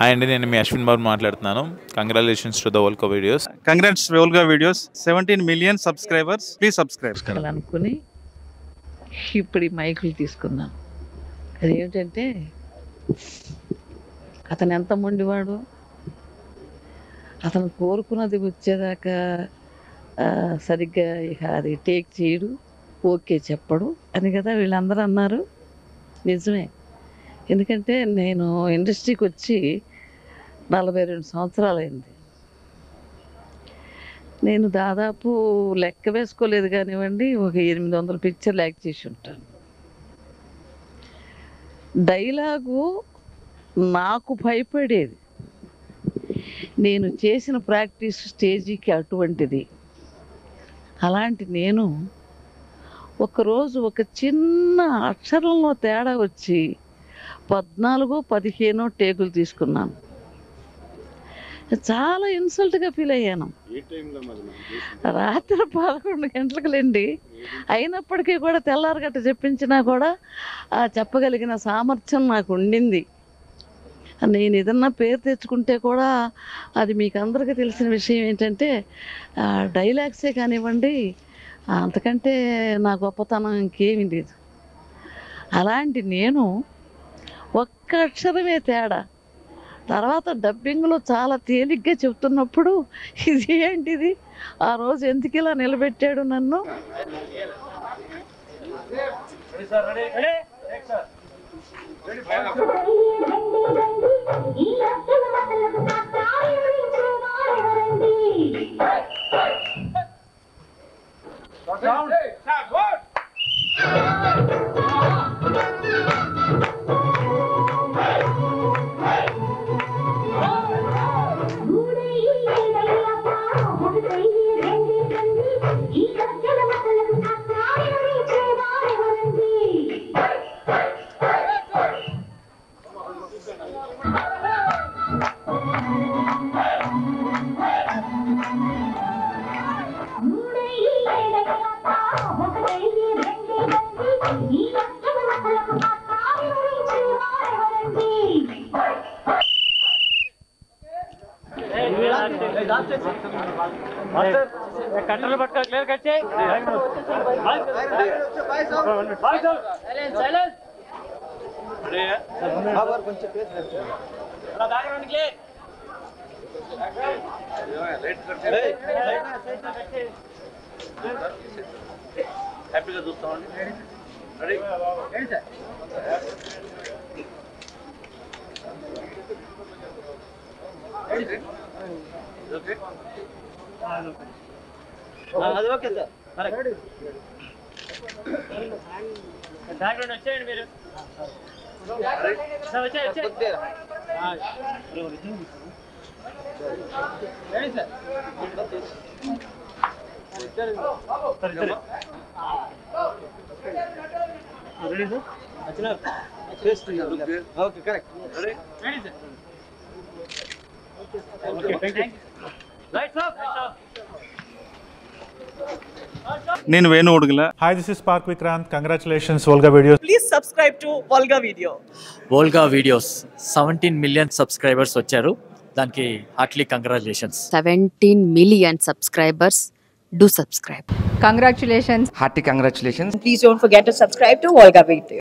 Hi అండి, నేను మీ అశ్విన్ బాబు మాట్లాడుతున్నాను. Congratulations to the వోల్కా videos. Congrats వోల్కా videos. 17 million subscribers. Please subscribe అనుకుని ఇప్పుడు ఈ మైకులు తీసుకున్నాను. అదేమిటంటే అతను ఎంత మొండివాడు, అతను కోరుకున్నది వచ్చేదాకా సరిగ్గా ఇక అది టేక్ చేయడు, ఓకే చెప్పడు అని కదా వీళ్ళందరూ అన్నారు. నిజమే. ఎందుకంటే నేను ఇండస్ట్రీకి వచ్చి 42 సంవత్సరాలైంది. నేను దాదాపు లెక్క వేసుకోలేదు కానివ్వండి, ఒక 800 పిక్చర్లు యాక్ట్ చేసి ఉంటాను. డైలాగు నాకు భయపడేది. నేను చేసిన ప్రాక్టీస్ స్టేజీకి అటువంటిది. అలాంటి నేను ఒకరోజు ఒక చిన్న అక్షరంలో తేడా వచ్చి 14-15 టేకులు తీసుకున్నాను. చాలా ఇన్సల్ట్గా ఫీల్ అయ్యాను. రాత్రి 11 గంటలకులేండి. అయినప్పటికీ కూడా తెల్లారగట్ట చెప్పించినా కూడా చెప్పగలిగిన సామర్థ్యం నాకు ఉండింది. నేను ఏదన్నా పేరు తెచ్చుకుంటే కూడా అది మీకు అందరికీ తెలిసిన విషయం ఏంటంటే డైలాగ్సే కానివ్వండి, అంతకంటే నా గొప్పతనం ఇంకేమీ లేదు. అలాంటి నేను ఒక్క అక్షరమే తేడా, తర్వాత డబ్బింగ్లో చాలా తేలిగ్గా చెప్తున్నప్పుడు ఇది ఏంటిది, ఆ రోజు ఎందుకు ఇలా నిలబెట్టాడు నన్ను. కట్టలు పట్టుకో, క్లియర్ కట్ చేయి. హ్యాపీగా చూస్తామండి. రెడీ ఓకే, అది ఓకే సార్. బ్యాక్గ్రౌండ్ వచ్చేయండి మీరు. రెడీ సార్, వచ్చినారు. Okay, correct. Ready sir. Okay, thank you. Right sir. నేను Venu Udugula. Hi, this is Park Vikrant. Congratulations, Volga Videos. Please subscribe to Volga Video. Volga videos 17 million subscribers వచ్చారు. దానికి Hartley congratulations. 17 million subscribers. Do subscribe. Congratulations. Hearty congratulations. Please don't forget to subscribe to Volga Video.